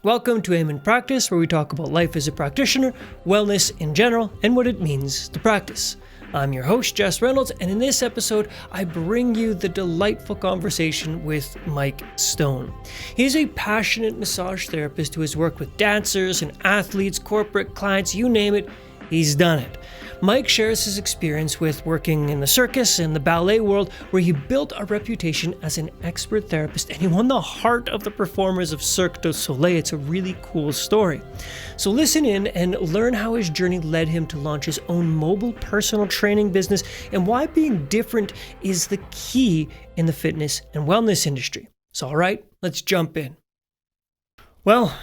Welcome to Aim in Practice, where we talk about life as a practitioner, wellness in general, and what it means to practice. I'm your host, Jess Reynolds, and in this episode, I bring you the delightful conversation with Mike Stone. He's a passionate massage therapist who has worked with dancers and athletes, corporate clients, you name it, he's done it. Mike shares his experience with working in the circus and the ballet world, where he built a reputation as an expert therapist, and he won the heart of the performers of Cirque du Soleil. It's a really cool story. So listen in and learn how his journey led him to launch his own mobile personal training business and why being different is the key in the fitness and wellness industry. So all right, let's jump in. Well,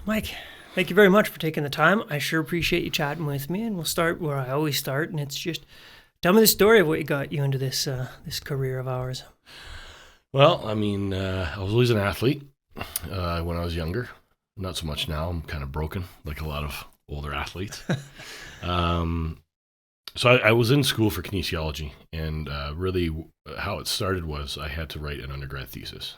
Mike, thank you very much for taking the time. I sure appreciate you chatting with me, and we'll start where I always start, and it's just tell me the story of what got you into this career of ours. Well, I was always an athlete when I was younger. Not so much now. I'm kind of broken, like a lot of older athletes. So I was in school for kinesiology, and really how it started was I had to write an undergrad thesis.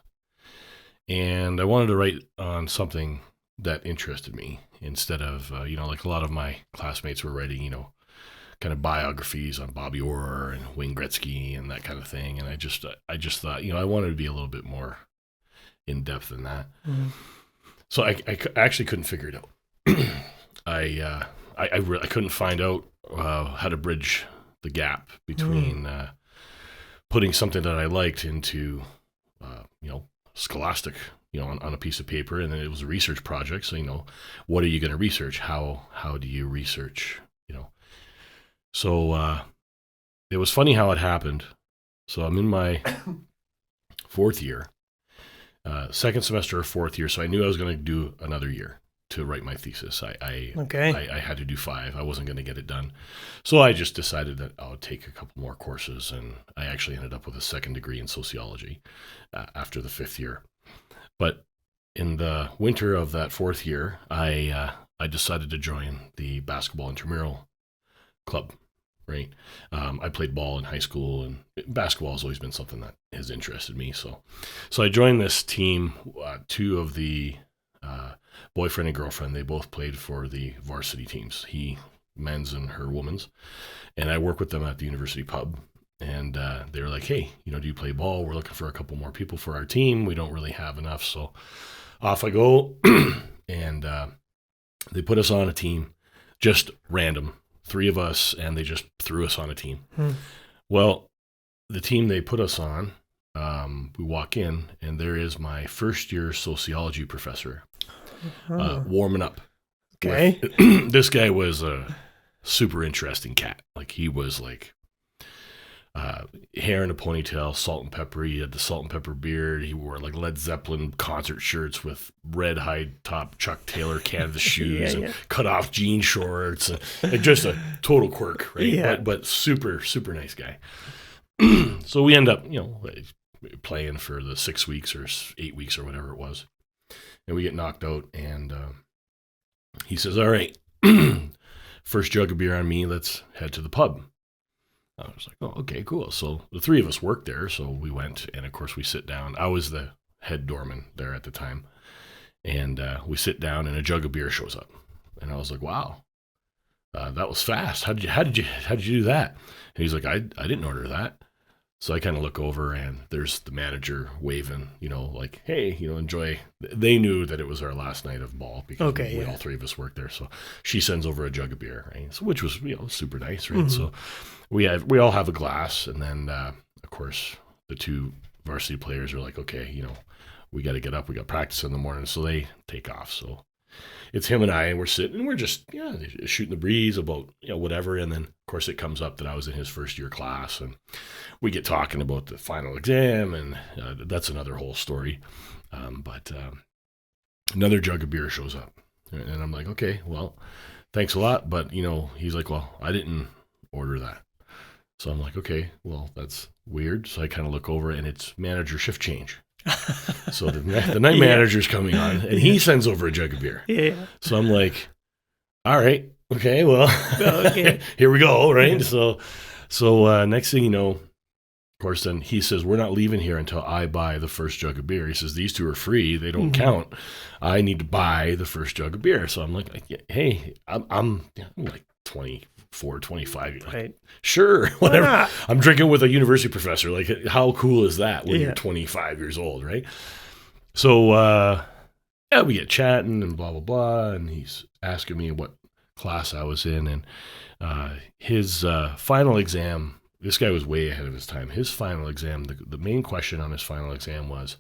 And I wanted to write on something that interested me instead of, like a lot of my classmates were writing, kind of biographies on Bobby Orr and Wayne Gretzky and that kind of thing. And I just thought, I wanted to be a little bit more in depth than that. Mm-hmm. So I actually couldn't figure it out. I couldn't find out how to bridge the gap between putting something that I liked into, scholastic, on a piece of paper, and then it was a research project. So, what are you going to research? How do you research, So it was funny how it happened. So I'm in my fourth year, second semester of fourth year. So I knew I was going to do another year to write my thesis. I had to do 5. I wasn't going to get it done. So I just decided that I would take a couple more courses, and I actually ended up with a second degree in sociology after the 5th year. But in the winter of that 4th year, I decided to join the basketball intramural club, right? I played ball in high school, and basketball has always been something that has interested me. So I joined this team. 2 of the boyfriend and girlfriend, they both played for the varsity teams, he men's and her women's. And I work with them at the university pub. And they were like, hey, do you play ball? We're looking for a couple more people for our team. We don't really have enough. So off I go. And they put us on a team, just random, 3 of us, and they just threw us on a team. Well, the team they put us on, we walk in, and there is my first year sociology professor warming up. Okay. This guy was a super interesting cat. Like, he was like, hair in a ponytail, salt and pepper. He had the salt and pepper beard. He wore like Led Zeppelin concert shirts with red high top Chuck Taylor canvas shoes and cut off jean shorts. And just a total quirk, right? Yeah. But super, super nice guy. So we end up, playing for the 6 weeks or 8 weeks or whatever it was. And we get knocked out, and he says, all right, first jug of beer on me. Let's head to the pub. I was like, oh, okay, cool. So the 3 of us worked there. So we went, and of course we sit down. I was the head doorman there at the time. And we sit down, and a jug of beer shows up. And I was like, wow, that was fast. How did you do that? And he's like, I didn't order that. So I kind of look over, and there's the manager waving, like, hey, enjoy. They knew that it was our last night of ball because we all 3 of us worked there. So she sends over a jug of beer, right? So, which was, super nice, right? Mm-hmm. So we all have a glass, and then, of course, the 2 varsity players are like, okay, we got to get up. We got practice in the morning. So they take off. So it's him and I, and we're sitting, and we're just, shooting the breeze about, whatever. And then, of course, it comes up that I was in his first year class, and we get talking about the final exam, and that's another whole story. But another jug of beer shows up, and I'm like, okay, well, thanks a lot. But, he's like, well, I didn't order that. So I'm like, okay, well, that's weird. So I kind of look over, and it's manager shift change. So the night manager's coming on, and he sends over a jug of beer. Yeah. So I'm like, all right, okay, well, here we go, right? So next thing you know, course, then he says, we're not leaving here until I buy the first jug of beer. He says, these two are free. They don't count. I need to buy the first jug of beer. So I'm like, hey, I'm like 24, 25. Like, Right. sure, whatever. I'm drinking with a university professor. Like, how cool is that when you're 25 years old, right? So, we get chatting and blah, blah, blah. And he's asking me what class I was in. And his final exam, this guy was way ahead of his time. His final exam, the main question on his final exam was,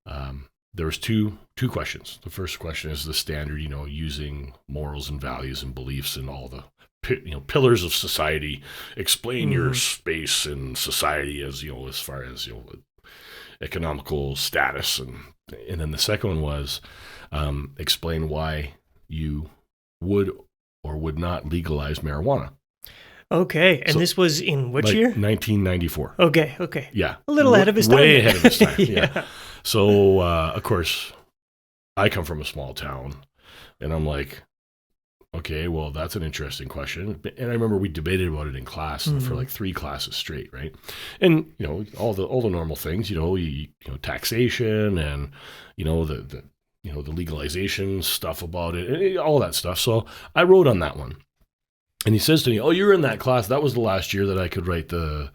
there was two questions. The first question is the standard, using morals and values and beliefs and all the pillars of society. Explain your space in society as as far as economical status, and then the second one was explain why you would or would not legalize marijuana. Okay, and so, this was in which year? 1994. Okay. Yeah. A little ahead of his time. Way ahead of his time, yeah. So, of course, I come from a small town, and I'm like, okay, well, that's an interesting question. And I remember we debated about it in class for like 3 classes straight, right? And, all the normal things, taxation and, the legalization stuff about it, and all that stuff. So I wrote on that one. And he says to me, oh, you were in that class. That was the last year that I could write the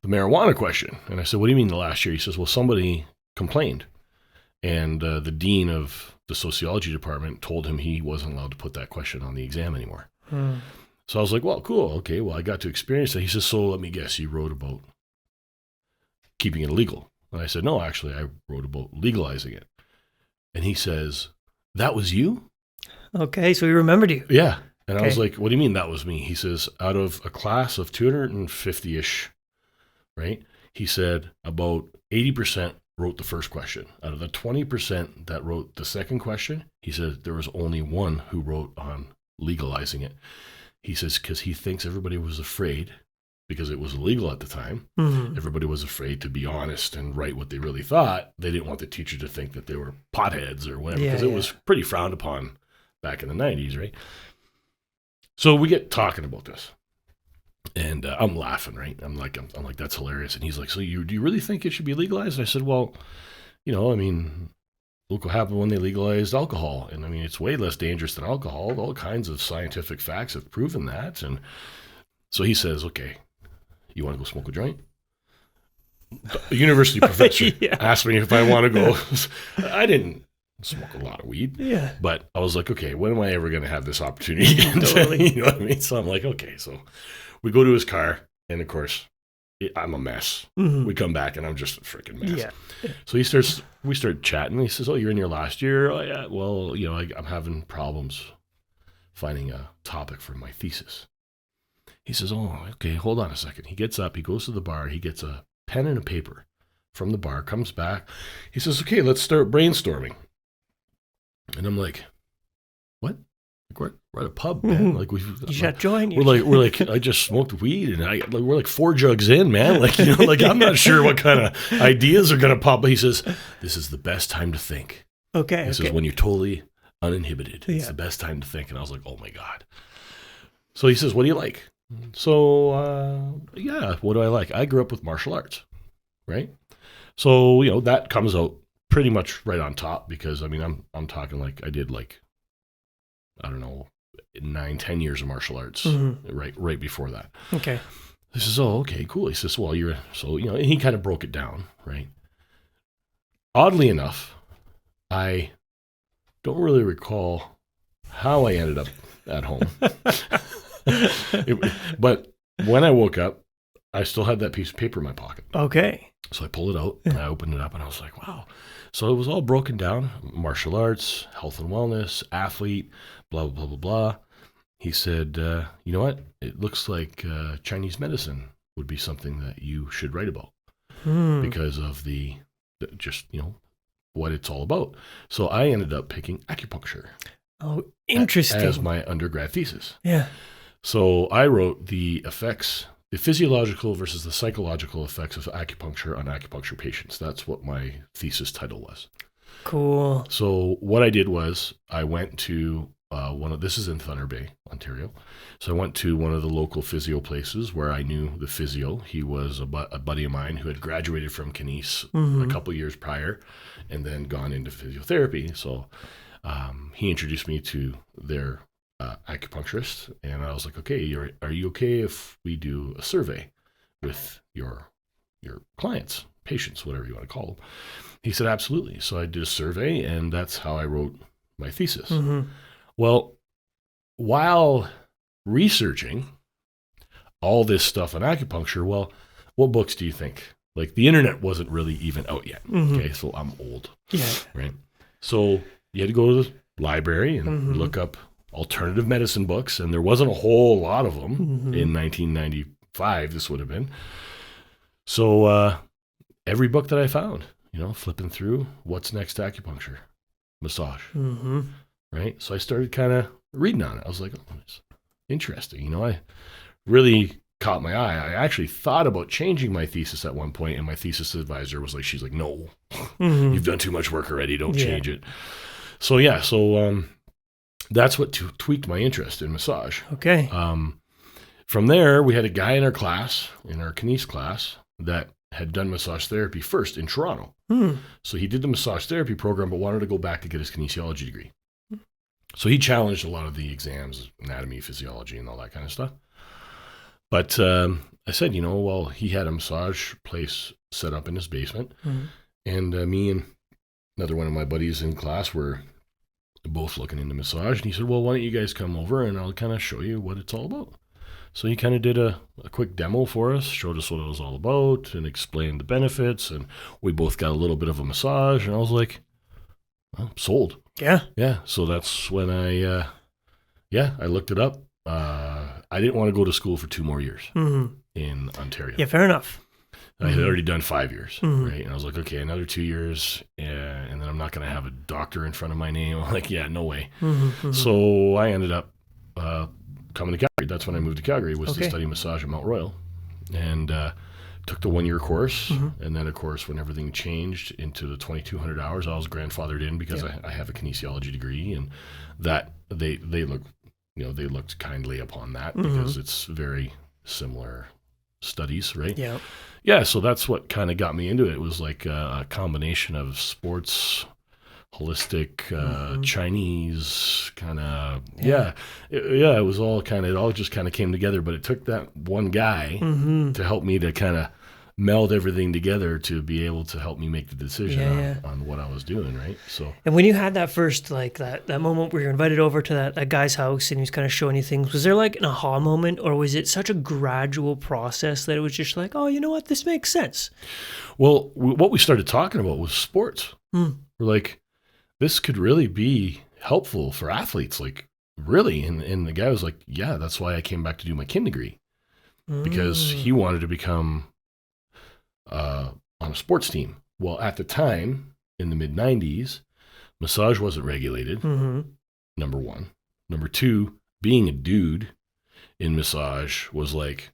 marijuana question. And I said, what do you mean the last year? He says, well, somebody complained. And the dean of the sociology department told him he wasn't allowed to put that question on the exam anymore. So I was like, well, cool. Okay, well, I got to experience that. He says, so let me guess, you wrote about keeping it illegal. And I said, no, actually, I wrote about legalizing it. And he says, that was you? Okay, so he remembered you. Yeah. And I was like, what do you mean that was me? He says, out of a class of 250-ish, right? He said about 80% wrote the first question. Out of the 20% that wrote the second question, he said there was only one who wrote on legalizing it. He says, because he thinks everybody was afraid, because it was illegal at the time. Everybody was afraid to be honest and write what they really thought. They didn't want the teacher to think that they were potheads or whatever, because it was pretty frowned upon back in the 90s, right? So we get talking about this, and I'm laughing, right? I'm like, that's hilarious. And he's like, so do you really think it should be legalized? And I said, well, look what happened when they legalized alcohol. And it's way less dangerous than alcohol. All kinds of scientific facts have proven that. And so he says, okay, you want to go smoke a joint? A university professor asked me if I want to go. I didn't smoke a lot of weed. Yeah. But I was like, okay, when am I ever going to have this opportunity again? Totally. You know what I mean? So I'm like, okay. So we go to his car, and of course, I'm a mess. We come back, and I'm just a freaking mess. Yeah. So we start chatting. He says, oh, you're in your last year? Oh, yeah. Well, I'm having problems finding a topic for my thesis. He says, oh, okay, hold on a second. He gets up, he goes to the bar, he gets a pen and a paper from the bar, comes back. He says, okay, let's start brainstorming. And I'm like, what? Like we're at a pub, man. Like you should join. We're like, I just smoked weed, and we're like 4 jugs in, man. Like, I'm not sure what kind of ideas are gonna pop. But he says, this is the best time to think. Okay. He says, when you're totally uninhibited, it's the best time to think. And I was like, oh my God. So he says, what do you like? So what do I like? I grew up with martial arts, right? So that comes out pretty much right on top, because I'm talking like I did like, I don't know, 9-10 years of martial arts right before that. Okay. He says, oh, okay, cool. He says, well, and he kind of broke it down, right? Oddly enough, I don't really recall how I ended up at home. But when I woke up, I still had that piece of paper in my pocket. Okay. So I pulled it out and I opened it up, and I was like, wow. So it was all broken down: martial arts, health and wellness, athlete, blah, blah, blah, blah, blah. He said, you know what? It looks like Chinese medicine would be something that you should write about because of the what it's all about. So I ended up picking acupuncture. Oh, interesting. As my undergrad thesis. Yeah. So I wrote the physiological versus the psychological effects of acupuncture on acupuncture patients. That's what my thesis title was. Cool. So what I did was I went to this is in Thunder Bay, Ontario. So I went to one of the local physio places where I knew the physio. He was a buddy of mine who had graduated from kines a couple years prior and then gone into physiotherapy. So he introduced me to their acupuncturist, and I was like, okay, are you okay if we do a survey with your clients, patients, whatever you want to call them? He said, absolutely. So I did a survey, and that's how I wrote my thesis. Well, while researching all this stuff on acupuncture, well, what books do you think? Like, the internet wasn't really even out yet. Okay, so I'm old. Yeah. Right? So you had to go to the library and look up alternative medicine books, and there wasn't a whole lot of them in 1995, this would have been. So every book that I found, flipping through, what's next to acupuncture? Massage. Right? So I started kind of reading on it. I was like, oh, it's interesting. I really caught my eye. I actually thought about changing my thesis at one point, and my thesis advisor was like, she's like, no, you've done too much work already. Don't change it. So that's what tweaked my interest in massage. Okay. From there, we had a guy in our class, in our kines class, that had done massage therapy first in Toronto. So he did the massage therapy program, but wanted to go back to get his kinesiology degree. So he challenged a lot of the exams, anatomy, physiology, and all that kind of stuff. But I said, well, he had a massage place set up in his basement. And me and another one of my buddies in class were both looking into massage. And he said, well, why don't you guys come over and I'll kind of show you what it's all about. So he kind of did a quick demo for us, showed us what it was all about, and explained the benefits. And we both got a little bit of a massage. And I was like, well, sold. Yeah. Yeah. So that's when I looked it up. I didn't want to go to school for 2 more years in Ontario. Yeah, fair enough. I had already done 5 years, right? And I was like, okay, another 2 years, and then I'm not going to have a doctor in front of my name. I'm like, yeah, no way. So I ended up coming to Calgary. That's when I moved to Calgary, was to study massage at Mount Royal, and took the 1-year course. And then, of course, when everything changed into the 2,200 hours, I was grandfathered in because I have a kinesiology degree, and that they looked kindly upon that because it's very similar studies, right? Yeah, so that's what kind of got me into it. It was like a combination of sports, holistic, Chinese kind of, it was all kind of, it all just kind of came together, but it took that one guy to help me to kind of meld everything together to be able to help me make the decision on what I was doing, right? So, and when you had that first, like that moment where you're invited over to that guy's house and he was kind of showing you things, was there like an aha moment, or was it such a gradual process that it was just like, oh, you know what, this makes sense? Well, what we started talking about was sports. We're like, this could really be helpful for athletes, like really. And the guy was like, yeah, that's why I came back to do my kin degree, because he wanted to become on a sports team. Well, at the time, in the mid-90s, massage wasn't regulated, number one. Number two, being a dude in massage was like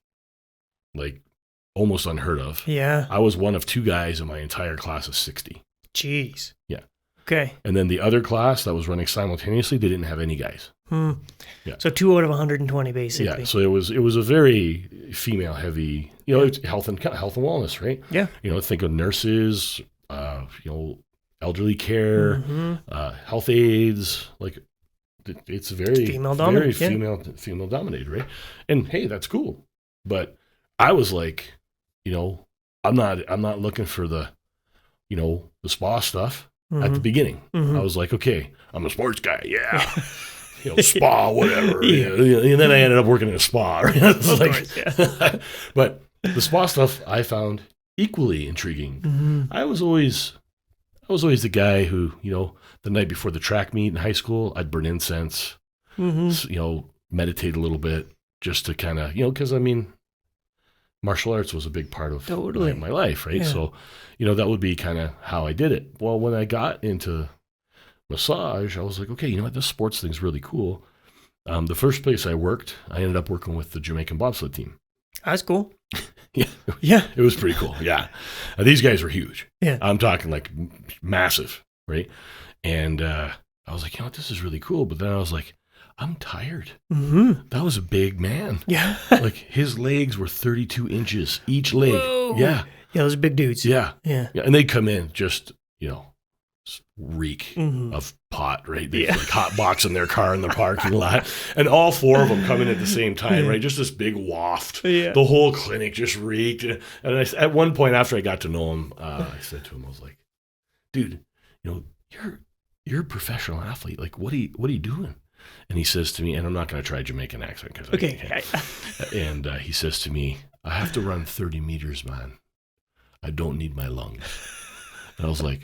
almost unheard of. Yeah. I was one of 2 guys in my entire class of 60. Jeez. Yeah. Okay. And then the other class that was running simultaneously, they didn't have any guys. Yeah. So 2 out of 120, basically. Yeah. So it was a very female heavy, it's health and wellness, right? Yeah. Think of nurses, elderly care, health aides, like it's very female dominated, female dominated, right? And hey, that's cool. But I was like, I'm not looking for the, the spa stuff at the beginning. I was like, okay, I'm a sports guy. Yeah. Spa, whatever. And then I ended up working in a spa. Right? But the spa stuff I found equally intriguing. I was always the guy who, the night before the track meet in high school, I'd burn incense, meditate a little bit just to kind of, because martial arts was a big part of my life, right? Yeah. So, that would be kind of how I did it. Well, when I got into massage, I was like, okay, this sports thing's really cool. The first place I worked, I ended up working with the Jamaican bobsled team. That's cool. Yeah. It was pretty cool. Yeah. These guys were huge. Yeah. I'm talking like massive, right? And I was like, this is really cool. But then I was like, I'm tired. Mm-hmm. That was a big man. Yeah. Like his legs were 32 inches each leg. Whoa. Yeah. Yeah, those are big dudes. Yeah. Yeah. And they'd come in just, reek Mm-hmm. of pot, right? They like hot box in their car in the parking lot. And all four of them come in at the same time, right? Just this big waft. Yeah. The whole clinic just reeked. And at one point after I got to know him, I said to him, I was like, dude, you're a professional athlete. Like, what are you doing? And he says to me, and I'm not going to try a Jamaican accent because I can't. And he says to me, I have to run 30 meters, man. I don't need my lungs. And I was like,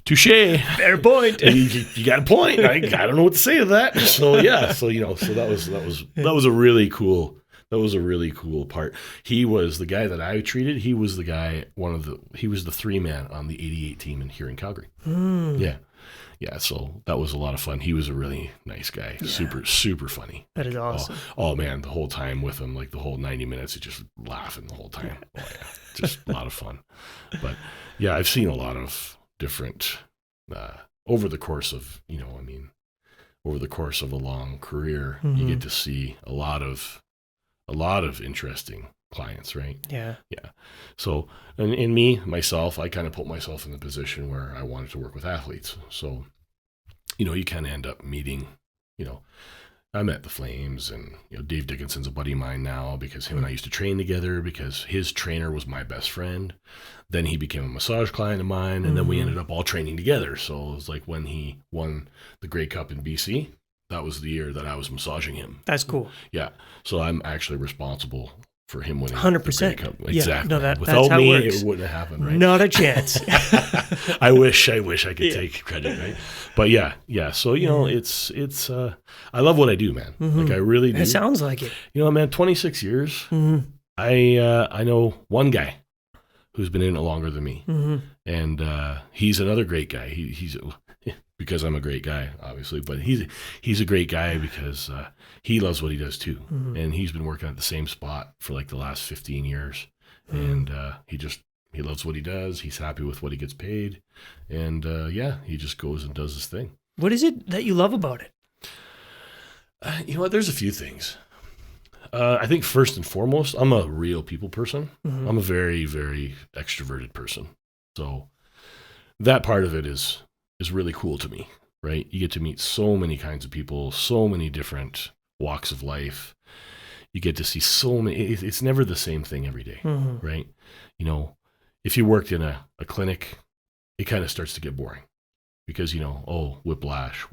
touche. Fair point. You got a point. I don't know what to say to that. So yeah. So that was a really cool. That was a really cool part. He was the guy that I treated. He was the guy. He was the 3-man on the '88 team here in Calgary. Yeah. Yeah, so that was a lot of fun. He was a really nice guy. Yeah. Super, super funny. That is awesome. Oh, man, the whole time with him, like the whole 90 minutes, he's just laughing the whole time. Oh, yeah, just a lot of fun. But, yeah, I've seen a lot of different, over the course of, over the course of a long career, you get to see a lot of interesting clients, right? Yeah. Yeah. So, and in myself, I kind of put myself in the position where I wanted to work with athletes. So, you kind of end up meeting, I met the Flames, and, Dave Dickinson's a buddy of mine now because him and I used to train together because his trainer was my best friend. Then he became a massage client of mine, and then we ended up all training together. So it was like when he won the Grey Cup in BC, that was the year that I was massaging him. That's cool. Yeah. So I'm actually responsible for him winning 100%. the Grey Cup. Exactly. No, Without that's how me, it works. it wouldn't have happened, right? Not a chance. I wish I could take credit, right? But yeah. So, it's I love what I do, man. Like I really do. It sounds like it. Man, 26 years. I know one guy who's been in it longer than me. And he's another great guy. He's because I'm a great guy, obviously, but he's a great guy because he loves what he does too. And he's been working at the same spot for like the last 15 years. And he loves what he does. He's happy with what he gets paid. And he just goes and does his thing. What is it that you love about it? You know what? There's a few things. I think first and foremost, I'm a real people person. I'm a very, very extroverted person. So that part of it is really cool to me, right? You get to meet so many kinds of people, so many different walks of life. You get to see so many, it's never the same thing every day, right? If you worked in a clinic, it kind of starts to get boring because, whiplash.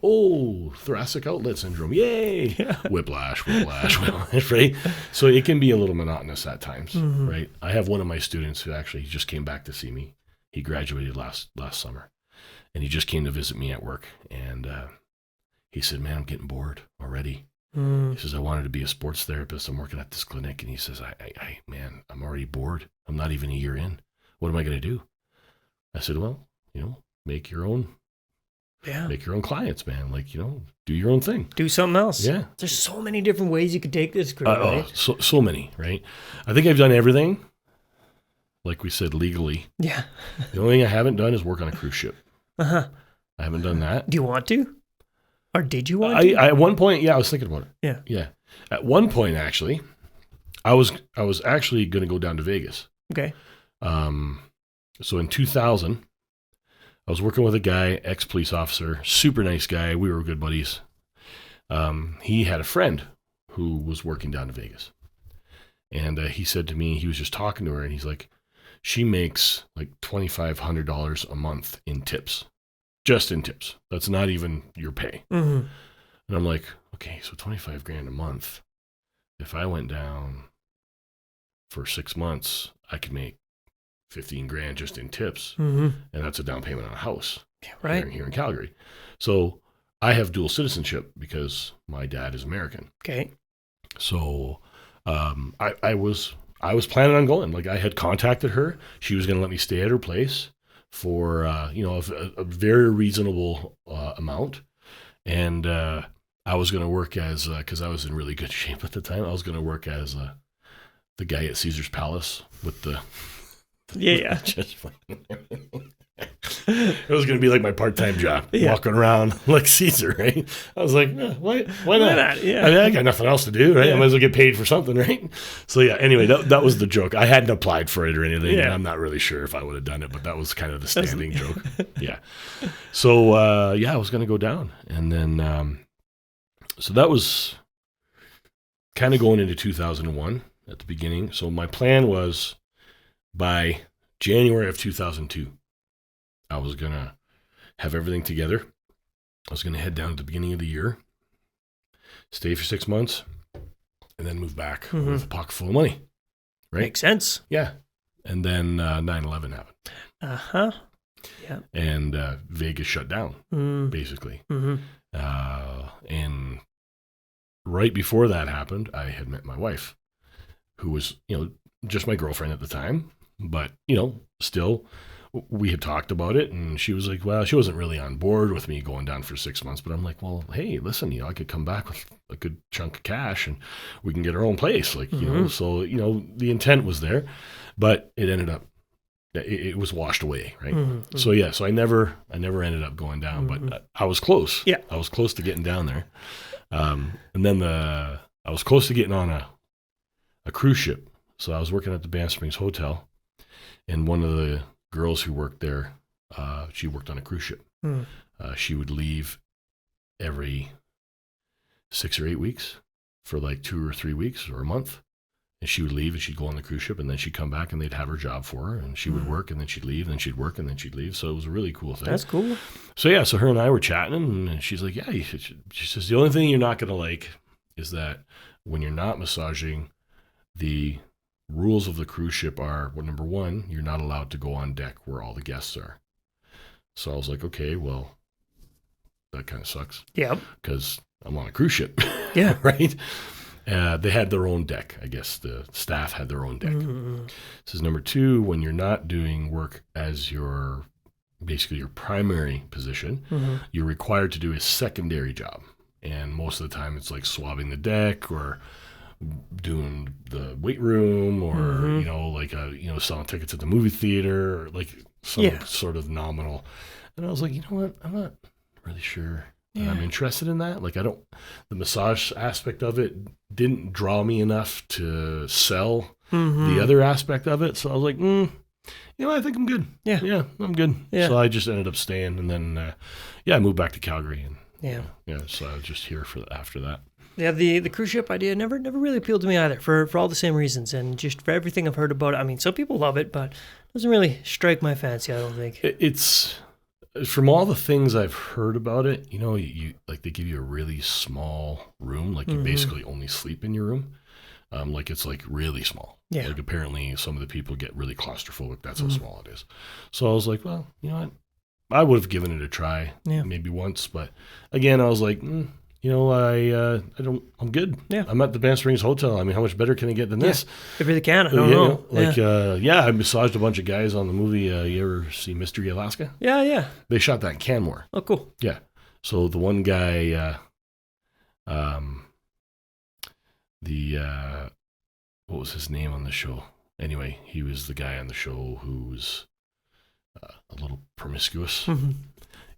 Oh, thoracic outlet syndrome. Yay. Yeah. Whiplash, right? So it can be a little monotonous at times, right? I have one of my students who actually just came back to see me. He graduated last summer, and he just came to visit me at work. And he said, man, I'm getting bored already. He says, I wanted to be a sports therapist. I'm working at this clinic. And he says, man, I'm already bored. I'm not even a year in. What am I going to do? I said, well, make your own clients, man. Like, do your own thing. Do something else. Yeah. There's so many different ways you could take this career, right? So many, right? I think I've done everything. Like we said, legally. Yeah. The only thing I haven't done is work on a cruise ship. I haven't done that. Do you want to? Or did you want to? At one point, I was thinking about it. Yeah. Yeah. At one point, actually, I was actually going to go down to Vegas. Okay. So in 2000, I was working with a guy, ex-police officer, super nice guy. We were good buddies. He had a friend who was working down to Vegas. And he said to me, he was just talking to her, and he's like, she makes like $2,500 a month in tips, just in tips. That's not even your pay. And I'm like, okay, so $25,000 a month. If I went down for 6 months, I could make $15,000 just in tips, and that's a down payment on a house, right? Here in Calgary. So I have dual citizenship because my dad is American. Okay. So I was planning on going. Like I had contacted her. She was going to let me stay at her place for a very reasonable amount, and I was going to work as because I was in really good shape at the time. I was going to work as the guy at Caesar's Palace with the yeah. just It was going to be like my part-time job, Yeah. walking around like Caesar, right? I was like, why not? Yeah. I mean, I got nothing else to do, right? Yeah. I might as well get paid for something, right? So yeah, anyway, that was the joke. I hadn't applied for it or anything, Yeah. and I'm not really sure if I would have done it, but that was kind of the standing joke. Yeah. So, I was going to go down. And then, so that was kind of going into 2001 at the beginning. So my plan was by January of 2002, I was going to have everything together. I was going to head down at the beginning of the year, stay for 6 months, and then move back with a pocket full of money. Right? Makes sense. Yeah. And then 9/11 happened. Uh-huh. Yeah. And Vegas shut down, basically. Mm-hmm. And right before that happened, I had met my wife, who was, just my girlfriend at the time. But, still, we had talked about it, and she was like, well, she wasn't really on board with me going down for 6 months. But I'm like, well, hey, listen, I could come back with a good chunk of cash, and we can get our own place. Like, so, the intent was there, but it ended up, it was washed away, right? Mm-hmm. So I never ended up going down, but I was close. Yeah. I was close to getting down there. And then I was close to getting on a cruise ship. So I was working at the Banff Springs Hotel, and one of the girls who worked there, she worked on a cruise ship. She would leave every 6 or 8 weeks for like 2 or 3 weeks or a month. And she would leave and she'd go on the cruise ship, and then she'd come back and they'd have her job for her, and she would work, and then she'd leave, and then she'd work, and then she'd leave. So it was a really cool thing. That's cool. So so her and I were chatting, and she's like, yeah, she says, the only thing you're not going to like is that when you're not massaging, the rules of the cruise ship are, well, number one, you're not allowed to go on deck where all the guests are. So I was like, okay, well, that kind of sucks. Yeah. Because I'm on a cruise ship. Yeah. Right? They had their own deck. I guess the staff had their own deck. This is number two, when you're not doing work as basically your primary position, you're required to do a secondary job. And most of the time it's like swabbing the deck or doing the weight room or, selling tickets at the movie theater or like some sort of nominal. And I was like, you know what? I'm not really sure that I'm interested in that. Like, the massage aspect of it didn't draw me enough to sell the other aspect of it. So I was like, I think I'm good. Yeah, I'm good. Yeah. So I just ended up staying, and then, I moved back to Calgary, and so I was just here after that. Yeah, the cruise ship idea never really appealed to me either, for all the same reasons, and just for everything I've heard about it. I mean, some people love it, but it doesn't really strike my fancy, I don't think. It's, from all the things I've heard about it, you like, they give you a really small room, like you basically only sleep in your room. Like it's like really small. Yeah. Like apparently some of the people get really claustrophobic. That's how small it is. So I was like, well, you know what? I would have given it a try maybe once, but again, I was like, I'm good. Yeah. I'm at the Banff Springs Hotel. I mean, how much better can it get than this? It really can. I don't know. I massaged a bunch of guys on the movie. You ever see Mystery Alaska? Yeah. They shot that in Canmore. Oh, cool. Yeah. So the one guy, what was his name on the show? Anyway, he was the guy on the show who was a little promiscuous.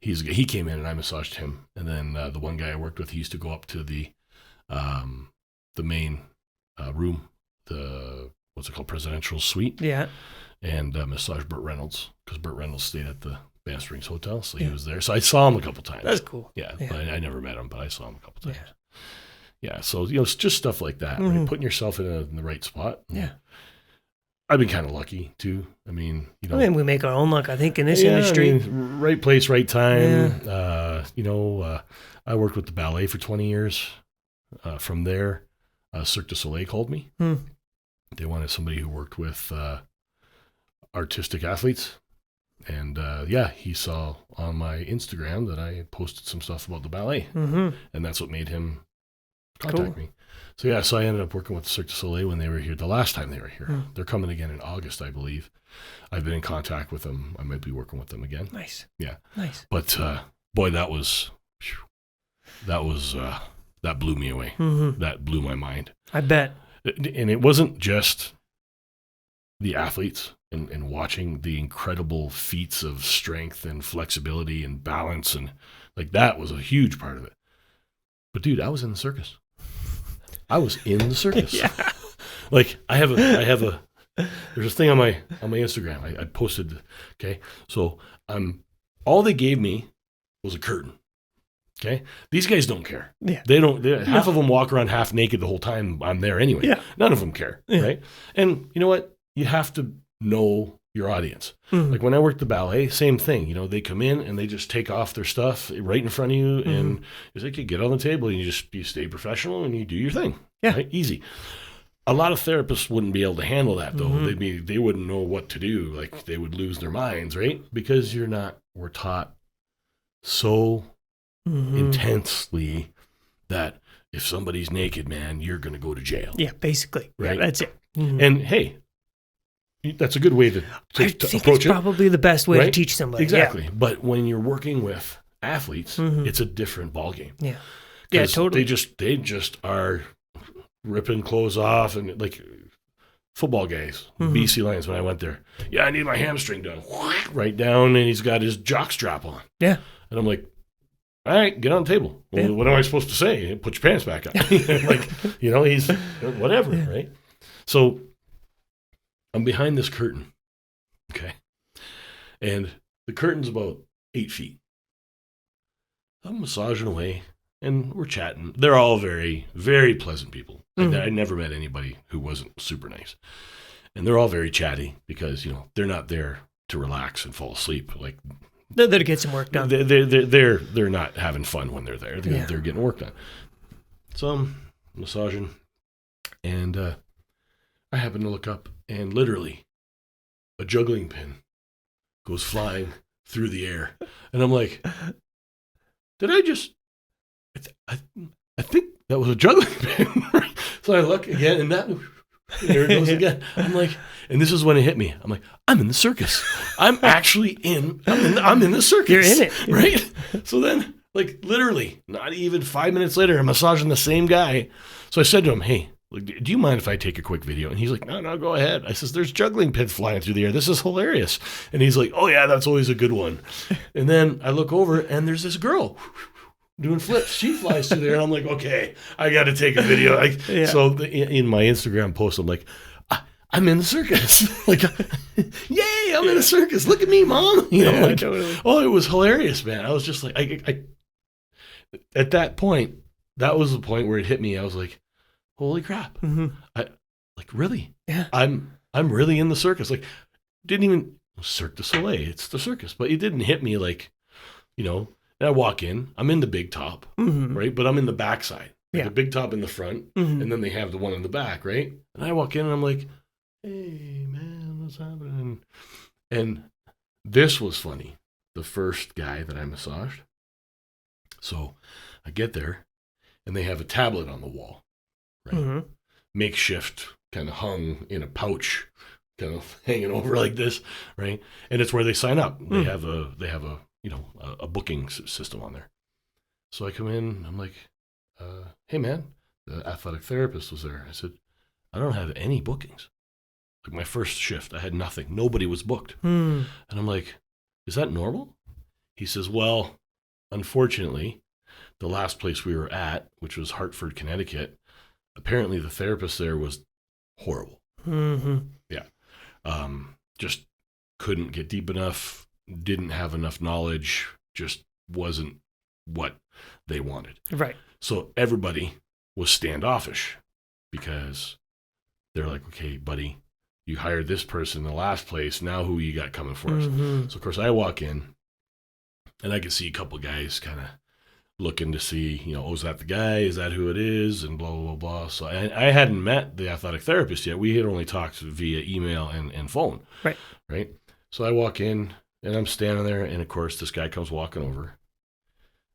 He came in and I massaged him, and then the one guy I worked with, he used to go up to the main room, the what's it called, presidential suite, and massage Burt Reynolds, because Burt Reynolds stayed at the Banff Springs Hotel, so he was there. So I saw him a couple times. That's cool. Yeah. But I never met him, but I saw him a couple times. Yeah. So it's just stuff like that, right? Putting yourself in the right spot. Yeah. I've been kind of lucky too. I mean, we make our own luck, I think, in this industry. I mean, right place, right time. Yeah. I worked with the ballet for 20 years. From there, Cirque du Soleil called me. They wanted somebody who worked with artistic athletes. And he saw on my Instagram that I posted some stuff about the ballet. And that's what made him contact me. So I ended up working with Cirque du Soleil when they were here, the last time they were here. They're coming again in August, I believe. I've been in contact with them. I might be working with them again. Nice. Yeah. Nice. But boy, that blew me away. That blew my mind. I bet. And it wasn't just the athletes. and watching the incredible feats of strength and flexibility and balance, and like that was a huge part of it. But dude, I was in the circus. I was in the circus. Yeah. Like I have a there's a thing on my Instagram. I posted, okay? So all they gave me was a curtain. Okay? These guys don't care. Yeah. Half of them walk around half naked the whole time I'm there anyway. Yeah. None of them care, Yeah. right? And you know what? You have to know your audience. Mm-hmm. Like when I worked the ballet, same thing. You know, they come in and they just take off their stuff right in front of you, and it's like you get on the table and you stay professional and you do your thing. Yeah. Right? Easy. A lot of therapists wouldn't be able to handle that though. They wouldn't know what to do. Like they would lose their minds, right? Because we're taught so intensely that if somebody's naked, man, you're going to go to jail. Yeah, basically. Right? Yeah, that's it. Mm-hmm. And hey, that's a good way to I think approach it's it. probably the best way to right? teach somebody. Exactly. Yeah. But when you're working with athletes, it's a different ballgame. Yeah. Yeah, totally. They just are ripping clothes off, and like football guys, BC Lions, when I went there, I need my hamstring done. Right down, and he's got his jock strap on. Yeah. And I'm like, all right, get on the table. Well, what am I supposed to say? Put your pants back on. Like, he's whatever, right? So I'm behind this curtain, okay? And the curtain's about 8 feet. I'm massaging away, and we're chatting. They're all very, very pleasant people. I never met anybody who wasn't super nice. And they're all very chatty because, they're not there to relax and fall asleep. Like, They're there to get some work done. They're not having fun when they're there. They're getting work done. So I'm massaging, and I happen to look up, and literally a juggling pin goes flying through the air. And I'm like, did I just... I think that was a juggling pin. So I look again, and there it goes again. I'm like, and this is when it hit me. I'm like, I'm in the circus. I'm in the circus. You're in it. Right? So then, like, literally, not even 5 minutes later, I'm massaging the same guy. So I said to him, hey, do you mind if I take a quick video? And he's like, no, go ahead. I says, there's juggling pins flying through the air. This is hilarious. And he's like, oh yeah, that's always a good one. And then I look over, and there's this girl doing flips. She flies through there, and I'm like, okay, I got to take a video. So in my Instagram post, I'm like, I'm in the circus. Like, yay, I'm in the circus. Look at me, mom. Totally. Oh, it was hilarious, man. I was just like, I at that point, that was the point where it hit me. I was like, holy crap. Really? Yeah. I'm really in the circus. Like, didn't even Cirque du Soleil. It's the circus, but it didn't hit me like, and I walk in, I'm in the big top, right? But I'm in the backside. The big top in the front, and then they have the one in the back, right? And I walk in, and I'm like, hey, man, what's happening? And this was funny. The first guy that I massaged. So I get there, and they have a tablet on the wall, right? Makeshift, kind of hung in a pouch, kind of hanging over like this, right? And it's where they sign up. They have a a booking system on there. So I come in, I'm like, hey man, the athletic therapist was there. I said, I don't have any bookings. Like my first shift, I had nothing. Nobody was booked. And I'm like, is that normal? He says, well, unfortunately, the last place we were at, which was Hartford, Connecticut, apparently the therapist there was horrible. Yeah. Just couldn't get deep enough, didn't have enough knowledge, just wasn't what they wanted. Right. So everybody was standoffish because they're like, okay, buddy, you hired this person in the last place. Now who you got coming for us? So, of course, I walk in, and I can see a couple guys kind of looking to see, oh, is that the guy? Is that who it is? And blah, blah, blah, blah. So I hadn't met the athletic therapist yet. We had only talked via email and phone. Right. So I walk in, and I'm standing there, and, of course, this guy comes walking over.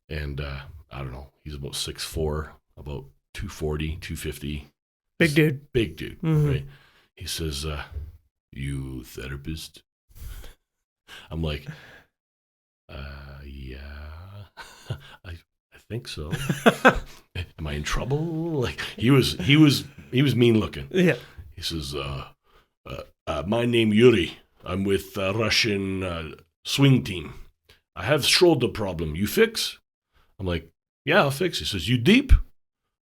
And I don't know, he's about 6'4", about 240, 250. Big dude. Big dude, right? He says, you therapist? I'm like, yeah, I think so. Am I in trouble? Like he was mean looking. Yeah. He says, My name Yuri. I'm with Russian swing team. I have shoulder problem. You fix? I'm like, yeah, I'll fix. He says, you deep?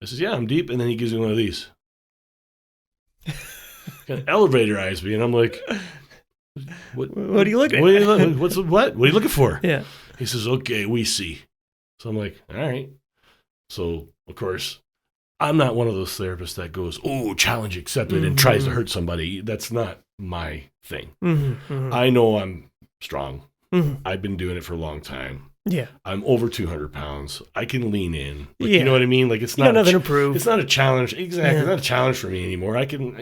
I says, yeah, I'm deep. And then he gives me one of these. Kind of elevator-eyes me. And I'm like, what are you looking at? What are you looking for? Yeah. He says, okay, we see. So I'm like, all right. So, of course, I'm not one of those therapists that goes, oh, challenge accepted and tries to hurt somebody. That's not my thing. I know I'm strong. I've been doing it for a long time. Yeah. I'm over 200 pounds. I can lean in. Like, you know what I mean? Like, it's not nothing to prove. It's not a challenge. Exactly. Yeah. It's not a challenge for me anymore. I can,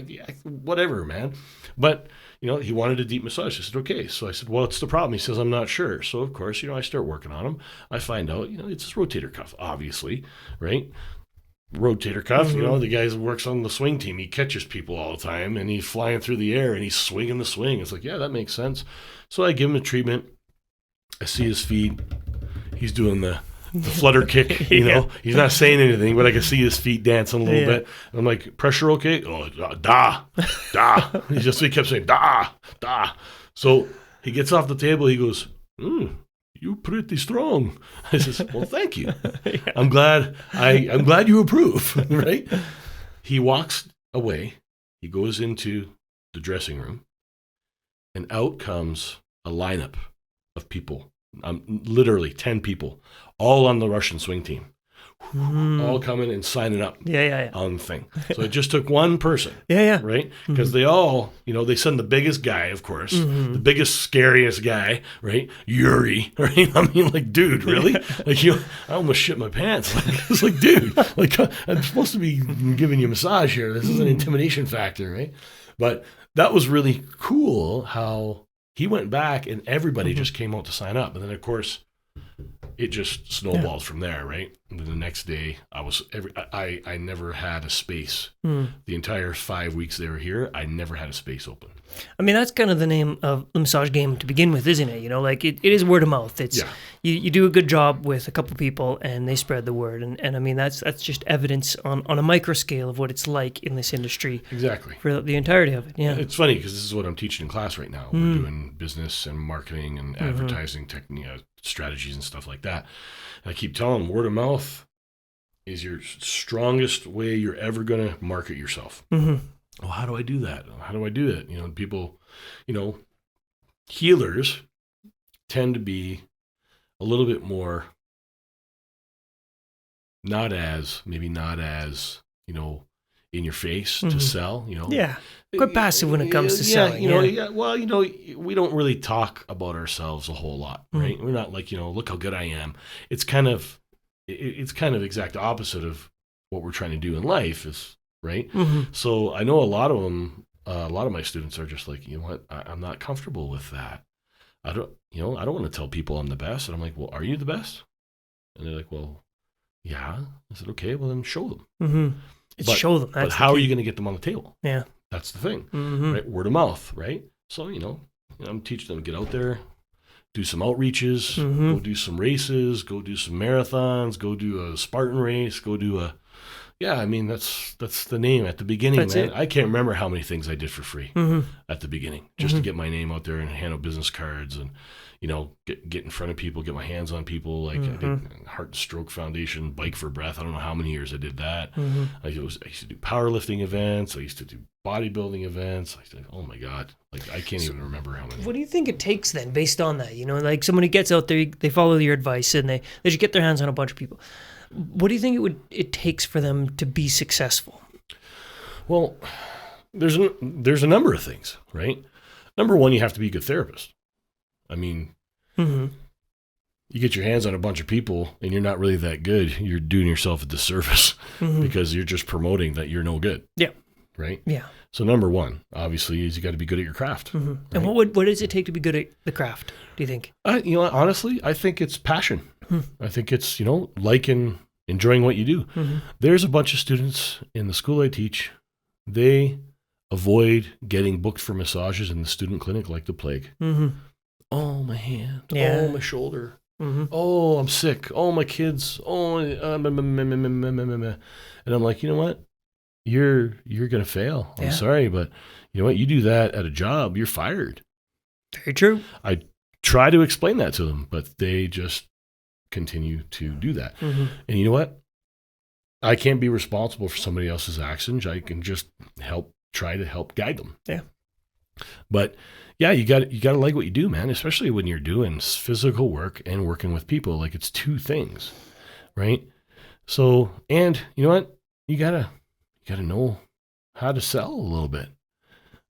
whatever, man. But, he wanted a deep massage. I said, okay. So I said, well, what's the problem? He says, I'm not sure. So, of course, I start working on him. I find out, it's his rotator cuff, obviously, right? Rotator cuff, the guy who works on the swing team, he catches people all the time, and he's flying through the air, and he's swinging the swing. It's like, yeah, that makes sense. So I give him the treatment. I see his feet. He's doing the flutter kick, He's not saying anything, but I can see his feet dancing a little bit. And I'm like, pressure okay? Oh, da. He kept saying, da. So he gets off the table. He goes, you pretty strong. I says, well, thank you. I'm glad you approve, right? He walks away. He goes into the dressing room, and out comes a lineup of people. Literally 10 people, all on the Russian swing team, all coming and signing up on the thing. So it just took one person, right? Because they all, they send the biggest guy, of course, the biggest, scariest guy, right? Yuri, right? I mean, like, dude, really? Like, I almost shit my pants. Like, it's like, dude, like, I'm supposed to be giving you a massage here. This is an intimidation factor, right? But that was really cool how he went back and everybody just came out to sign up. And then, of course, it just snowballed from there, right? And then the next day, I never had a space. The entire 5 weeks they were here, I never had a space open. I mean, that's kind of the name of the massage game to begin with, isn't it? Like it is word of mouth. It's you do a good job with a couple people and they spread the word. And I mean, that's just evidence on a micro scale of what it's like in this industry. Exactly. For the entirety of it, yeah. It's funny because this is what I'm teaching in class right now. We're doing business and marketing and advertising strategies and stuff like that. And I keep telling them, word of mouth is your strongest way you're ever going to market yourself. Well, how do I do that? People, healers tend to be a little bit more not as, in your face to sell, quite passive when it comes to selling. We don't really talk about ourselves a whole lot, right? We're not like, look how good I am. It's kind of exact opposite of what we're trying to do in life is, right? So I know a lot of my students are just like, I'm not comfortable with that. I don't want to tell people I'm the best. And I'm like, well, are you the best? And they're like, well, yeah. I said, okay, well then show them. Show them. But how are you going to get them on the table? Yeah. That's the thing, right? Word of mouth, right? So, I'm teaching them to get out there, do some outreaches, go do some races, go do some marathons, go do a Spartan race, go do that's the name at the beginning, that's man. it. I can't remember how many things I did for free at the beginning, just to get my name out there and hand out business cards and, get in front of people, get my hands on people. Like I did Heart and Stroke Foundation, Bike for Breath. I don't know how many years I did that. I used to do powerlifting events. I used to do bodybuilding events. Oh my God. Like I can't even remember how many. What do you think it takes then based on that? Like somebody gets out there, they follow your advice and they just get their hands on a bunch of people. What do you think it takes for them to be successful? Well, there's a number of things, right? Number one, you have to be a good therapist. I mean, you get your hands on a bunch of people and you're not really that good. You're doing yourself a disservice because you're just promoting that you're no good. Yeah. Right? Yeah. So number one, obviously, is you got to be good at your craft. Right? And what does it take to be good at the craft, do you think? Honestly, I think it's passion. I think it's, liking, enjoying what you do. There's a bunch of students in the school I teach. They avoid getting booked for massages in the student clinic like the plague. Oh, my hand. Yeah. Oh, my shoulder. Oh, I'm sick. Oh, my kids. Oh, and I'm like, you know what? you're going to fail. I'm sorry, but you know what? You do that at a job, you're fired. Very true. I try to explain that to them, but they just continue to do that. And you know what? I can't be responsible for somebody else's actions. I can just try to help guide them. Yeah. But yeah, you got to like what you do, man, especially when you're doing physical work and working with people. Like, it's two things, right? So, and you know what? You got to know how to sell a little bit.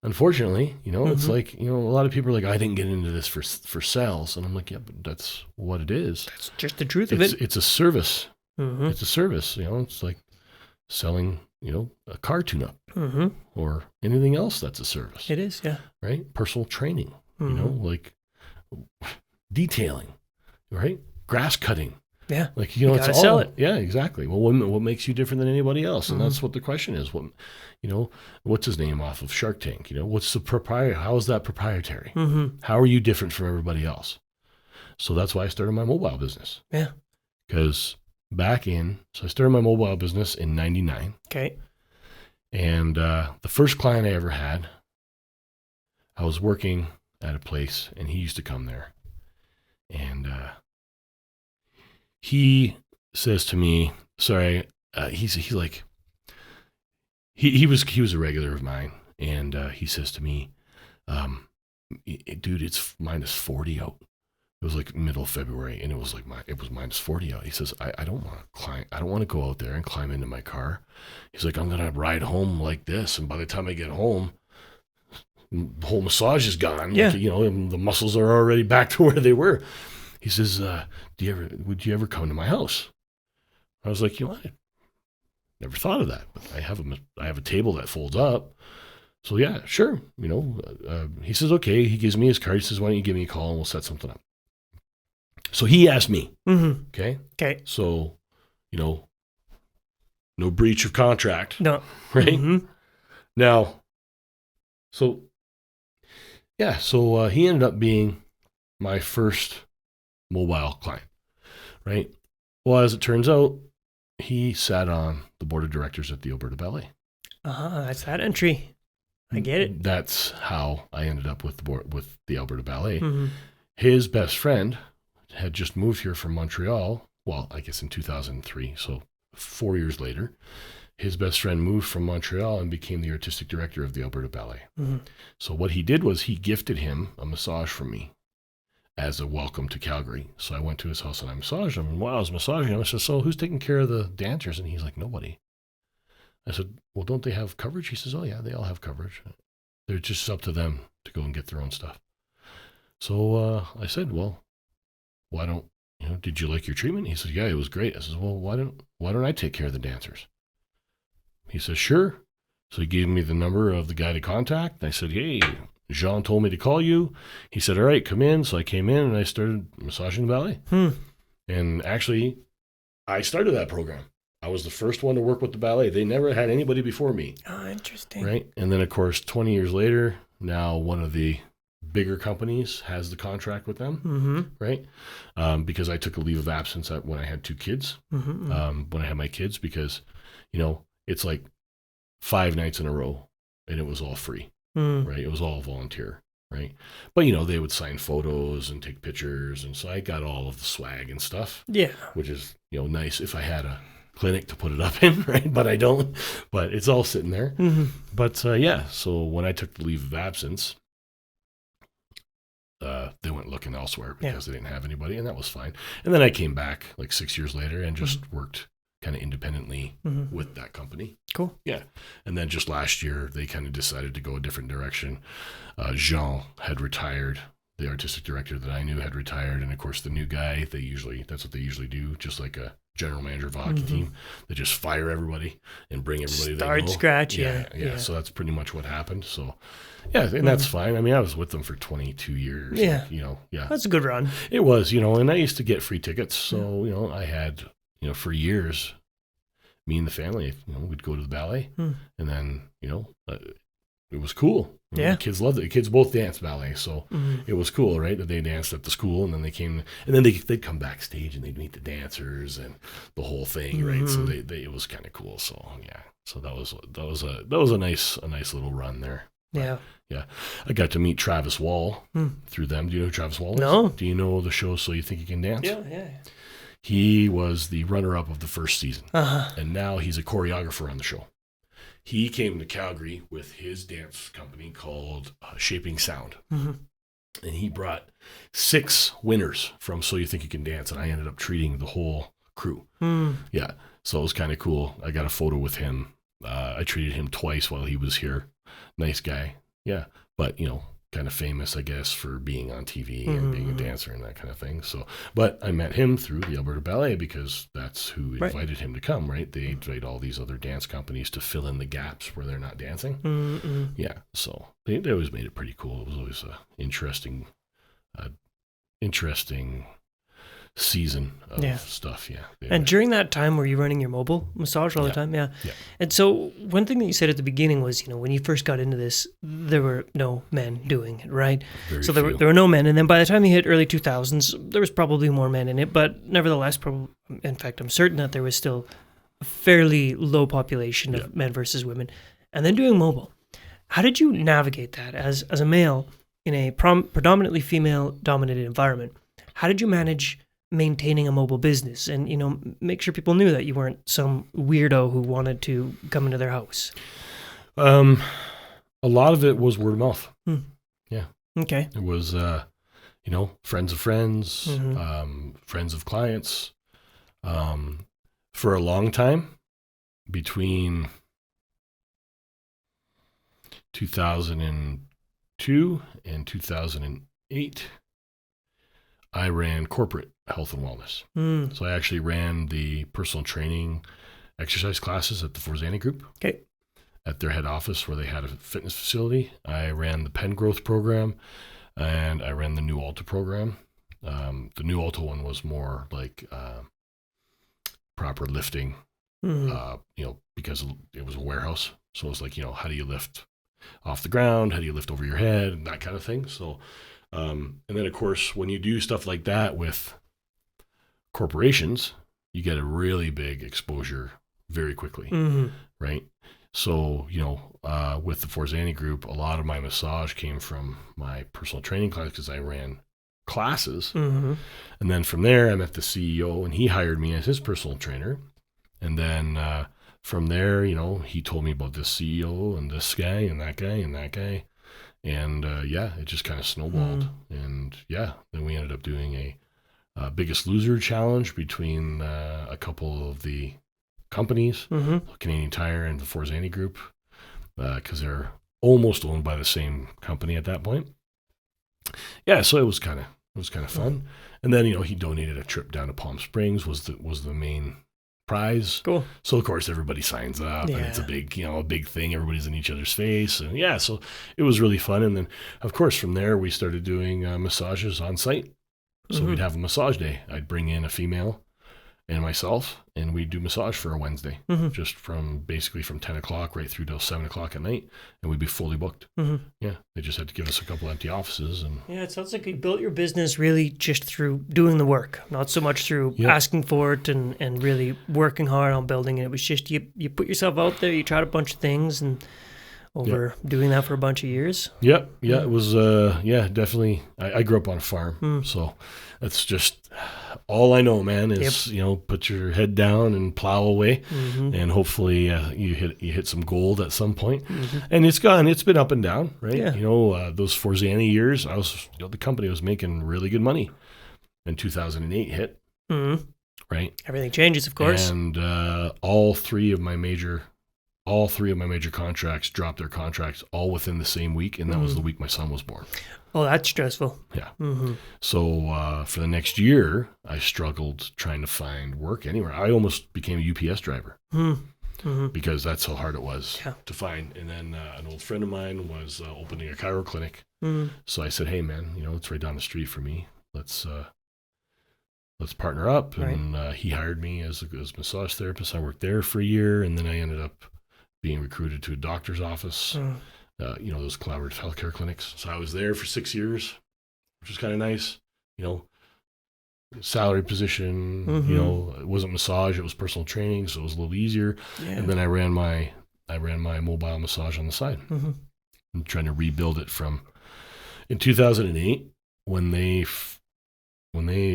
Unfortunately, it's like, a lot of people are like, I didn't get into this for sales. And I'm like, yeah, but that's what it is. That's just the truth of it. It's a service. It's a service. It's like selling, a car tune-up or anything else that's a service. It is, yeah. Right? Personal training, like detailing, right? Grass cutting. Yeah. Like, you it's all, sell it. Yeah, exactly. Well, what makes you different than anybody else? And that's what the question is. What, what's his name off of Shark Tank? What's the proprietary? How is that proprietary? How are you different from everybody else? So that's why I started my mobile business. Yeah. Because so I started my mobile business in 99. Okay. And the first client I ever had, I was working at a place and he used to come there. And he says to me, sorry, he's like, he was a regular of mine. And he says to me, dude, it's -40 out. It was like middle of February, and it was -40 out. He says, I don't want to go out there and climb into my car. He's like, I'm gonna ride home like this, and by the time I get home, the whole massage is gone. Yeah. Like, and the muscles are already back to where they were. He says, would you ever come to my house? I was like, I never thought of that, but I have a table that folds up. So yeah, sure. He says, okay. He gives me his card. He says, why don't you give me a call and we'll set something up. So he asked me, okay? Okay. So, no breach of contract. No. Right? Now, so, yeah, so he ended up being my first mobile client, right? Well, as it turns out, he sat on the board of directors at the Alberta Ballet. That's that entry. I get it. That's how I ended up with the Alberta Ballet. His best friend had just moved here from Montreal. Well, I guess in 2003. So 4 years later, his best friend moved from Montreal and became the artistic director of the Alberta Ballet. So what he did was he gifted him a massage from me as a welcome to Calgary. So I went to his house and I massaged him. And while I was massaging him, I said, so who's taking care of the dancers? And he's like, nobody. I said, well, don't they have coverage? He says, oh yeah, they all have coverage. They're just up to them to go and get their own stuff. So I said, well, why don't, did you like your treatment? He said, yeah, it was great. I said, well, why don't I take care of the dancers? He says, sure. So he gave me the number of the guy to contact. And I said, hey, Jean told me to call you. He said, all right, come in. So I came in and I started massaging the ballet. And actually, I started that program. I was the first one to work with the ballet. They never had anybody before me. Oh, interesting. Right? And then, of course, 20 years later, now one of the bigger companies has the contract with them, right? Because I took a leave of absence when I had 2 kids, when I had my kids, because, it's like 5 nights in a row, and it was all free, right? It was all volunteer, right? But, they would sign photos and take pictures, and so I got all of the swag and stuff. Yeah. Which is, nice if I had a clinic to put it up in, right? But I don't. But it's all sitting there. But, yeah, so when I took the leave of absence, they went looking elsewhere because they didn't have anybody, and that was fine. And then I came back like 6 years later and just worked kind of independently with that company. Cool. Yeah. And then just last year, they kind of decided to go a different direction. Jean had retired. The artistic director that I knew had retired. And of course, the new guy, that's what they usually do, just like a general manager of a hockey team. They just fire everybody and bring everybody they know. Start scratch, yeah. So that's pretty much what happened. So, yeah, and that's fine. I mean, I was with them for 22 years. Yeah. Like, That's a good run. It was, and I used to get free tickets. So, I had, for years, me and the family, we'd go to the ballet. And then, it was cool. Yeah. The kids loved it. The kids both danced ballet, so it was cool, right? That they danced at the school, and then they came, and then they'd come backstage and they'd meet the dancers and the whole thing, right? So they it was kind of cool. So yeah, so that was a nice little run there. Yeah. Yeah, I got to meet Travis Wall through them. Do you know who Travis Wall is? No. Do you know the show So You Think You Can Dance? Yeah. He was the runner-up of the first season, Uh-huh. and now he's a choreographer on the show. He came to Calgary with his dance company called Shaping Sound, and he brought 6 winners from So You Think You Can Dance, and I ended up treating the whole crew. Yeah, so it was kind of cool. I got a photo with him. I treated him twice while he was here. Nice guy. Yeah, but kind of famous, I guess, for being on TV and being a dancer and that kind of thing. So, but I met him through the Alberta Ballet because that's who invited him to come, right? They invite all these other dance companies to fill in the gaps where they're not dancing. Yeah, so they always made it pretty cool. It was always a interesting season of stuff. Yeah. And during that time, were you running your mobile massage all the time? Yeah. And so one thing that you said at the beginning was, when you first got into this, there were no men doing it, right? So there were no men. And then by the time you hit early 2000s, there was probably more men in it. But nevertheless, in fact, I'm certain that there was still a fairly low population of men versus women. And then doing mobile. How did you navigate that as a male in a predominantly female-dominated environment? How did you manage maintaining a mobile business and, make sure people knew that you weren't some weirdo who wanted to come into their house? A lot of it was word of mouth. Yeah. Okay. It was, friends of friends, friends of clients. For a long time, between 2002 and 2008, I ran corporate health and wellness. So I actually ran the personal training exercise classes at the Forzani Group. Okay. At their head office where they had a fitness facility. I ran the Penn Growth program, and I ran the New Alta program. The New Alta one was more like proper lifting, because it was a warehouse. So it was like, how do you lift off the ground? How do you lift over your head? And that kind of thing. So and then, of course, when you do stuff like that with corporations, you get a really big exposure very quickly, right? So, with the Forzani Group, a lot of my massage came from my personal training class because I ran classes. And then from there, I met the CEO, and he hired me as his personal trainer. And then from there, he told me about this CEO and this guy and that guy and that guy. And it just kind of snowballed. And then we ended up doing a Biggest Loser challenge between a couple of the companies, Canadian Tire and the Forzani Group, because they're almost owned by the same company at that point. Yeah, so it was kind of fun. And then he donated a trip down to Palm Springs was the main prize. Cool. So of course everybody signs up, and it's a big thing. Everybody's in each other's face, and so it was really fun. And then of course from there we started doing massages on site. So we'd have a massage day. I'd bring in a female and myself, and we'd do massage for a Wednesday, just from 10 o'clock right through till 7 o'clock at night, and we'd be fully booked. Yeah, they just had to give us a couple empty offices. And it sounds like you built your business really just through doing the work, not so much through asking for it and really working hard on building it. It was just you put yourself out there, you tried a bunch of things, and over doing that for a bunch of years. It was definitely. I grew up on a farm, so that's just all I know, man, is put your head down and plow away, and hopefully you hit some gold at some point. And it's been up and down, right? Those Forzani years, the company was making really good money. And 2008 hit, right? Everything changes, of course. And all three of my major contracts dropped their contracts all within the same week, and that was the week my son was born. Oh, that's stressful. Yeah. So for the next year, I struggled trying to find work anywhere. I almost became a UPS driver because that's how hard it was to find. And then an old friend of mine was opening a chiro clinic. So I said, hey, man, it's right down the street for me. Let's partner up. And he hired me as a massage therapist. I worked there for a year, and then I ended up being recruited to a doctor's office those collaborative healthcare clinics. So I was there for 6 years, which was kind of nice. Salary position, it wasn't massage, it was personal training, so it was a little easier. Yeah. And then I ran my mobile massage on the side. I'm trying to rebuild it in 2008 when they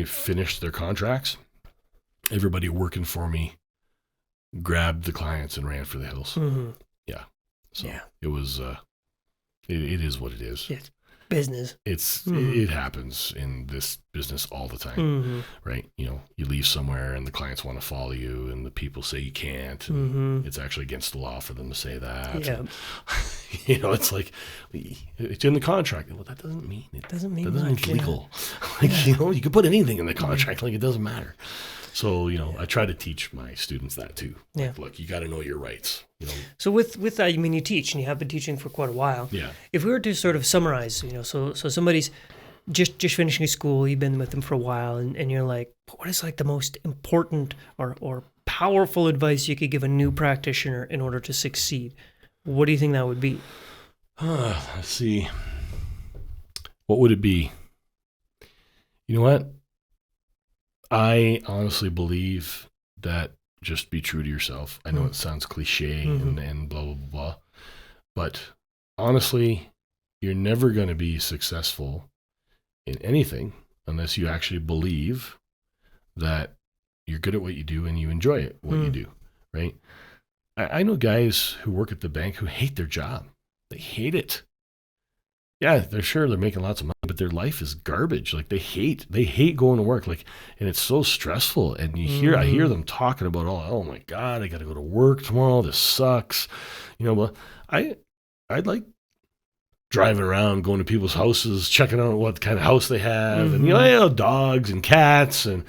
finished their contracts. Everybody working for me grabbed the clients and ran for the hills. Yeah. So it was it is what it is. It's business. It happens in this business all the time, right? You leave somewhere and the clients want to follow you, and the people say you can't, and it's actually against the law for them to say that. Yeah. And, it's like it's in the contract. Well, that doesn't mean it's legal. You can put anything in the contract, like it doesn't matter. So, I try to teach my students that too. Yeah. Like, look, you got to know your rights. So with that, you teach, and you have been teaching for quite a while. Yeah. If we were to sort of summarize, so somebody's just finishing school, you've been with them for a while, and you're like, what is like the most important or powerful advice you could give a new practitioner in order to succeed? What do you think that would be? Let's see. What would it be? You know what? I honestly believe that just be true to yourself. I know it sounds cliche and blah, blah, blah. But honestly, you're never going to be successful in anything unless you actually believe that you're good at what you do and you enjoy what you do, right? I know guys who work at the bank who hate their job. They hate it. Yeah, they're making lots of money, but their life is garbage. Like they hate going to work. Like, and it's so stressful. And I hear them talking about, oh my God, I got to go to work tomorrow. This sucks. But I like driving around, going to people's houses, checking out what kind of house they have, and dogs and cats and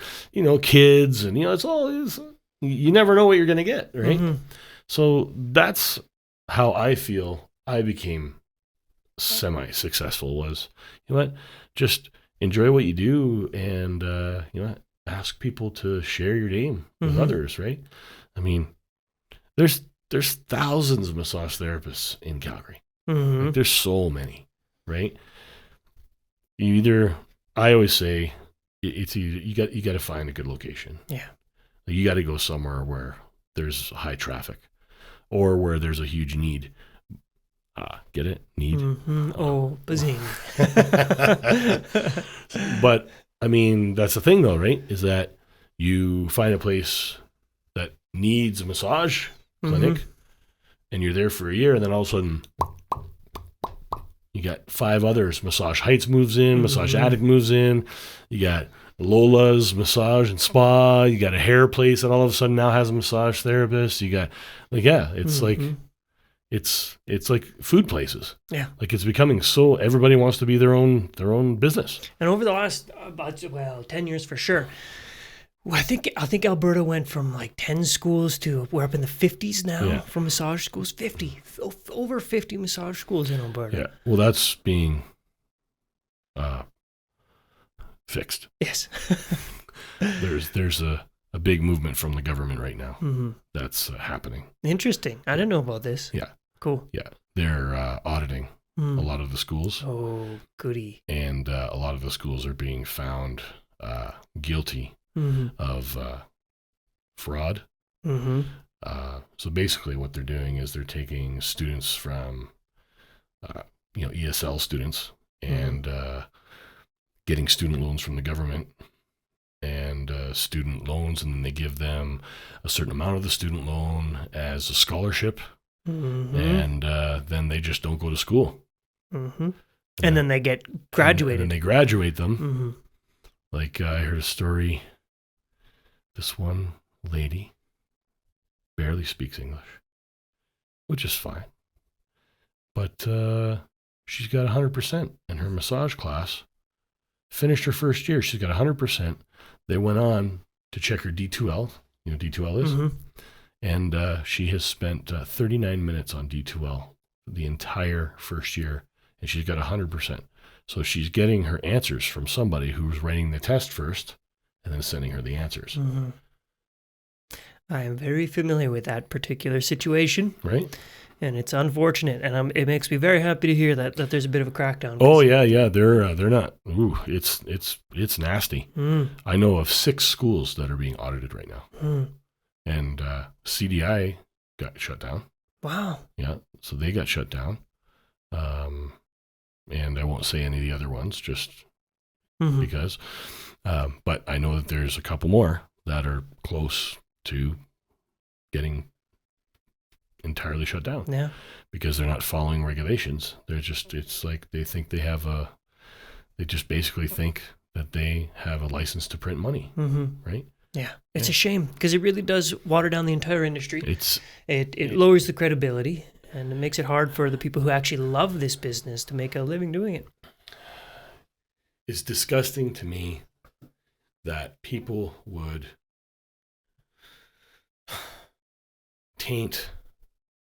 kids, and you never know what you're gonna get, right? So that's how I feel I became semi-successful. Was just enjoy what you do, and ask people to share your name with others, right? There's thousands of massage therapists in Calgary. Like, there's so many, right? I always say it's either you got to find a good location. Yeah. Like, you got to go somewhere where there's high traffic, or where there's a huge need. Get it? Need. Oh, bazing. But that's the thing, though, right? Is that you find a place that needs a massage clinic, and you're there for a year, and then all of a sudden, you got 5 others. Massage Heights moves in, Massage Attic moves in. You got Lola's Massage and Spa. You got a hair place that all of a sudden now has a massage therapist. You got it's like it's like food places. Yeah, like it's becoming so everybody wants to be their own business. And over the last 10 years for sure. Well, I think Alberta went from like 10 schools to we're up in the 50s now for massage schools. Over 50 massage schools in Alberta. Yeah, well, that's being fixed. Yes. There's a big movement from the government right now that's happening. Interesting. I didn't know about this. Yeah. Cool. Yeah, they're auditing a lot of the schools. Oh, goody. And a lot of the schools are being found guilty of fraud. So basically what they're doing is they're taking students from, ESL students and getting student loans from the government and student loans, and then they give them a certain amount of the student loan as a scholarship, and then they just don't go to school. And then they get graduated. And they graduate them. Like I heard a story. This one lady barely speaks English, which is fine. But she's got 100% in her massage class. Finished her first year. She's got 100%. They went on to check her D2L. You know what D2L is? And she has spent 39 minutes on D2L the entire first year, and she's got 100%. So she's getting her answers from somebody who's writing the test first and then sending her the answers. I am very familiar with that particular situation. Right. And it's unfortunate, and it makes me very happy to hear that there's a bit of a crackdown. Oh yeah, they're not. Ooh, it's nasty. Mm. I know of 6 schools that are being audited right now, and CDI got shut down. Wow. Yeah, so they got shut down, and I won't say any of the other ones just because. But I know that there's a couple more that are close to getting entirely shut down. Yeah. Because they're not following regulations. It's like they think they just basically think that they have a license to print money, right? Yeah. It's a shame because it really does water down the entire industry. It lowers the credibility, and it makes it hard for the people who actually love this business to make a living doing it. It's disgusting to me that people would taint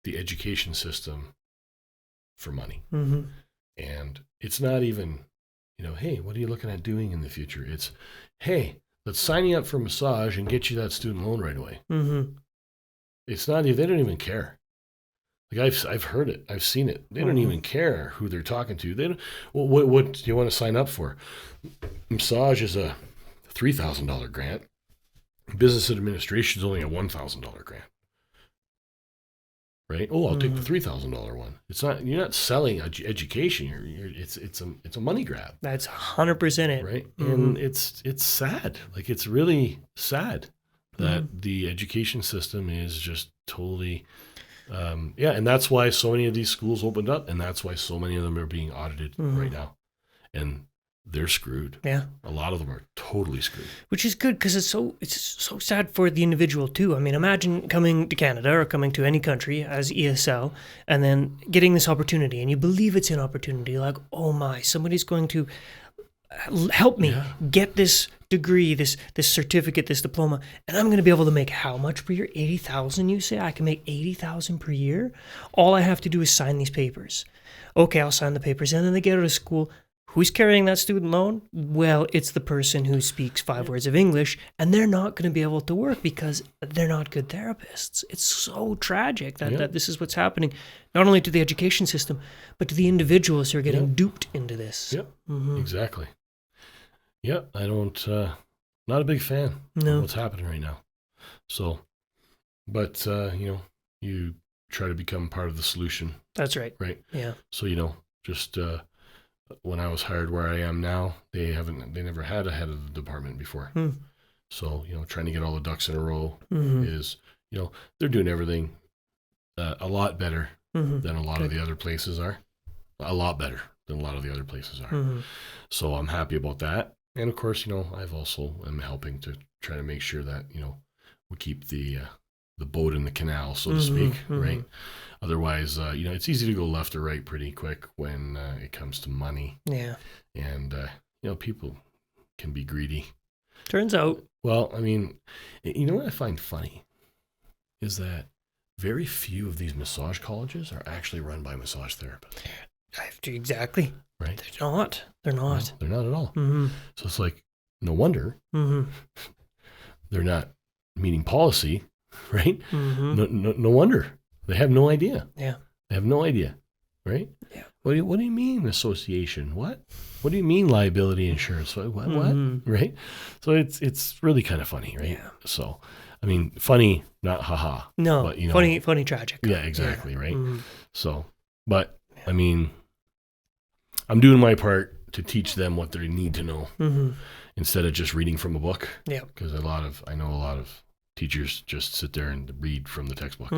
the education system for money. And it's not even, hey, what are you looking at doing in the future? It's, hey, let's sign you up for a massage and get you that student loan right away. It's not even, they don't even care. Like I've heard it, I've seen it. They don't even care who they're talking to. They don't. Well, what do you want to sign up for? Massage is a $3,000 grant. Business administration is only a $1,000 grant. Right? Oh, I'll take the $3,000 one. It's not. You're not selling education. It's a money grab. That's 100% it. Right? And it's sad. Like it's really sad that the education system is just totally. And that's why so many of these schools opened up, and that's why so many of them are being audited right now, and they're screwed. Yeah, a lot of them are totally screwed. Which is good because it's so sad for the individual too. I mean, imagine coming to Canada or coming to any country as ESL, and then getting this opportunity, and you believe it's an opportunity. Like, oh my, somebody's going to help me get this degree, this certificate, this diploma, and I'm going to be able to make how much per year? 80,000, you say? I can make 80,000 per year? All I have to do is sign these papers. Okay, I'll sign the papers, and then they get out of school. Who's carrying that student loan? Well, it's the person who speaks 5 words of English, and they're not going to be able to work because they're not good therapists. It's so tragic that this is what's happening, not only to the education system, but to the individuals who are getting duped into this. Yep, exactly. Yeah, I don't, not a big fan of what's happening right now. So, but, you try to become part of the solution. That's right. Right? Yeah. So, just when I was hired where I am now, they never had a head of the department before. So, trying to get all the ducks in a row is, they're doing everything a lot better than a lot of the other places are. A lot better than a lot of the other places are. So I'm happy about that. And of course, I've also am helping to try to make sure that, we keep the boat in the canal, so to speak, right? Otherwise, it's easy to go left or right pretty quick when it comes to money. Yeah. And, people can be greedy. Turns out. Well, I mean, what I find funny is that very few of these massage colleges are actually run by massage therapists. Exactly. Right? They're not. They're not. No, they're not at all. So it's like, no wonder they're not meeting policy, right? No wonder. They have no idea. Yeah. They have no idea, right? Yeah. What do you mean association? What do you mean liability insurance? What? Right? So it's really kind of funny, right? Yeah. So, I mean, funny, not haha. No, but, funny, tragic. Yeah, exactly, right? So, but, I mean, I'm doing my part to teach them what they need to know instead of just reading from a book. Yeah. Because I know a lot of teachers just sit there and read from the textbook.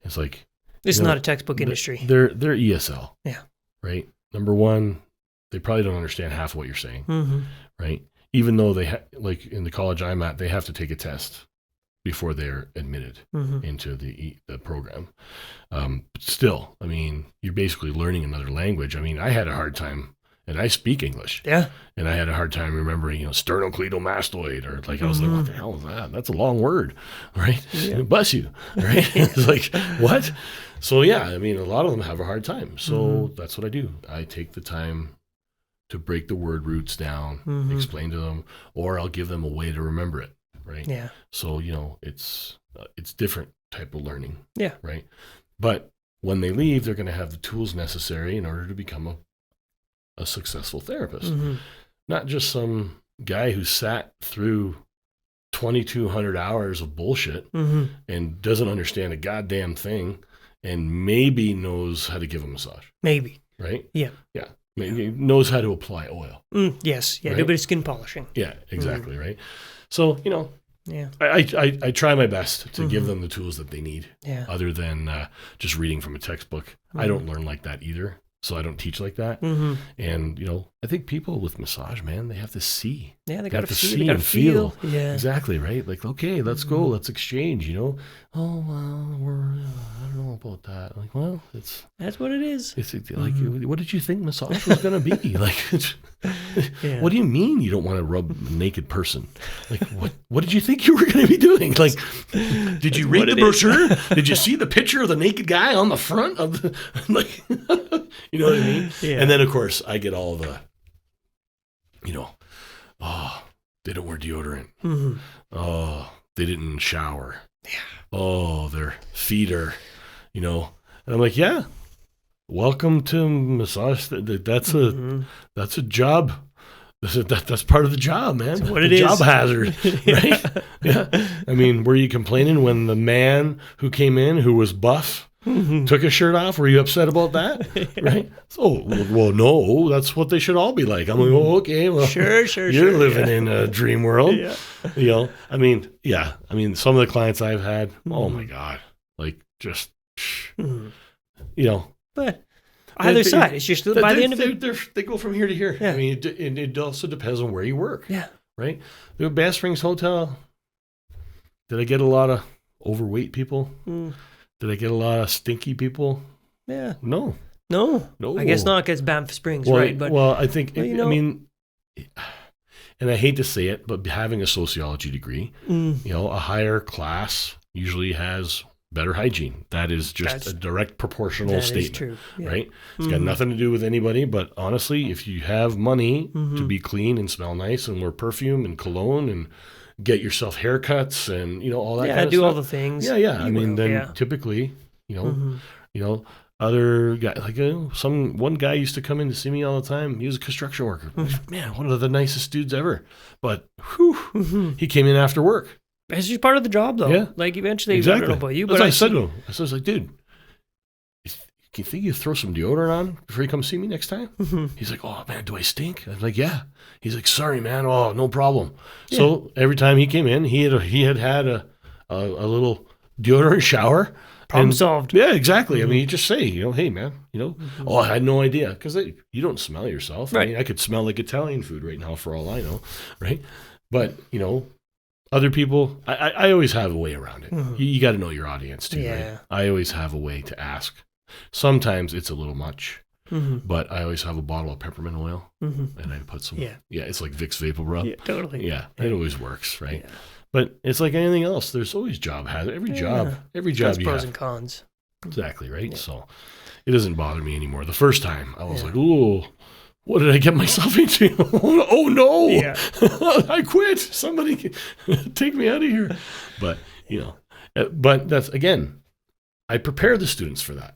It's like, this is not a textbook industry. They're ESL. Yeah. Right. Number one, they probably don't understand half of what you're saying. Right. Even though they like in the college I'm at, they have to take a test before they're admitted into the program. But still, I mean, you're basically learning another language. I mean, I had a hard time, and I speak English. Yeah. And I had a hard time remembering, sternocleidomastoid, or like, I was like, what the hell is that? That's a long word, right? Yeah. Bless you, right? It's like, what? So yeah, I mean, a lot of them have a hard time. So that's what I do. I take the time to break the word roots down, explain to them, or I'll give them a way to remember it. Right. Yeah. So, it's different type of learning. Yeah. Right. But when they leave, they're going to have the tools necessary in order to become a successful therapist. Mm-hmm. Not just some guy who sat through 2,200 hours of bullshit Mm-hmm. and doesn't understand a goddamn thing and maybe knows how to give a massage, Maybe. right? Yeah. Yeah. Maybe knows how to apply oil. Yes. Yeah. Right? Do a bit of skin polishing. Yeah, exactly, right? So, Yeah. I try my best to give them the tools that they need, Yeah. other than just reading from a textbook. I don't learn like that either, so I don't teach like that. Mm-hmm. And, I think people with massage, man, they have to see. Yeah. They They have got to to see. see They got to and feel. feel. Yeah. Exactly, right? Like, okay, let's go, let's exchange, Oh, well, I don't know about that. Like, well, That's what it is. it's like, what did you think massage was going to be? Like, Yeah. what do you mean you don't want to rub a naked person? Like, what did you think you were going to be doing? Like, did you read the brochure? Did you see the picture of the naked guy on the front of the, like, you know what I mean? Yeah. And then, of course, I get all the, oh, they don't wear deodorant. Mm-hmm. Oh, they didn't shower. Yeah. Oh, their feet are, and I'm like, yeah, welcome to massage. That's a job. That's part of the job, man. That's what the it is. Job hazard, right? Yeah. I mean, were you complaining when the man who came in, who was buff, took his shirt off? Were you upset about that? Right? Oh, well, no, that's what they should all be like. I'm like, oh, okay, well, Sure. you're living in a dream world. Yeah. I mean, some of the clients I've had, oh my God, like just, But either side, it's just by the end of it. they go from here to here. Yeah. I mean, it also depends on where you work. Yeah. Right? The Bass Springs Hotel, did I get a lot of overweight people? Did I get a lot of stinky people? Yeah. No. I guess not because Banff Springs, Well, right? But I think, well, I mean, and I hate to say it, but having a sociology degree, a higher class usually has better hygiene. That is just a direct proportional statement. Is true. Yeah. Right? It's got nothing to do with anybody, but honestly, if you have money to be clean and smell nice and wear perfume and cologne and get yourself haircuts and, all that kind of stuff. do all the things. Yeah. I mean, then typically, other guy, like one guy used to come in to see me all the time. He was a construction worker. Man, one of the nicest dudes ever. But he came in after work. It's just part of the job, though. Yeah. Like, eventually, Exactly. I don't know about you, That's but what I said to him. I was like, dude, you think you throw some deodorant on before you come see me next time? He's like, oh, man, do I stink? I was like, yeah. He's like, sorry, man. Oh, no problem. Yeah. So every time he came in, he had a little deodorant shower. Problem solved. Yeah, exactly. I mean, you just say, hey, man, oh, I had no idea. Because you don't smell yourself. Right. I mean, I could smell like Italian food right now for all I know, right? But, other people, I always have a way around it. You got to know your audience too, right? I always have a way to ask. Sometimes it's a little much, but I always have a bottle of peppermint oil, and I put some, it's like Vicks Vapor Rub. Yeah, totally. Yeah, it always works, right? Yeah. But it's like anything else. There's always job hazard. Every job There's you pros have. and cons. Exactly, right? Yeah. So it doesn't bother me anymore. The first time, I was like, ooh, what did I get myself into? Oh, no. Yeah. I quit. Somebody take me out of here. But, but that's, again, I prepare the students for that,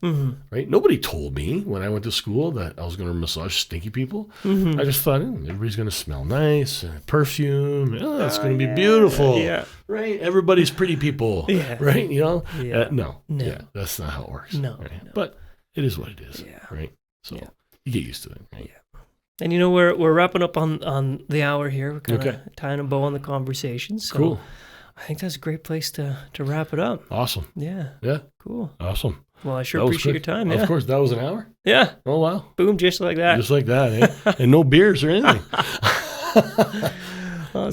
right? Nobody told me when I went to school that I was going to massage stinky people. I just thought, everybody's going to smell nice, perfume. It's going to be beautiful, right? Everybody's pretty people, right? No, that's not how it works. No, right? But it is what it is, right? So you get used to it, right? Yeah. And we're wrapping up on the hour here. We're kind of tying a bow on the conversation. So cool. I think that's a great place to wrap it up. Awesome. Yeah. Yeah. Cool. Awesome. Well, I sure appreciate your time. Yeah. Of course, that was an hour? Yeah. Oh, wow. Boom, just like that. Just like that, eh? And no beers or anything. Awesome.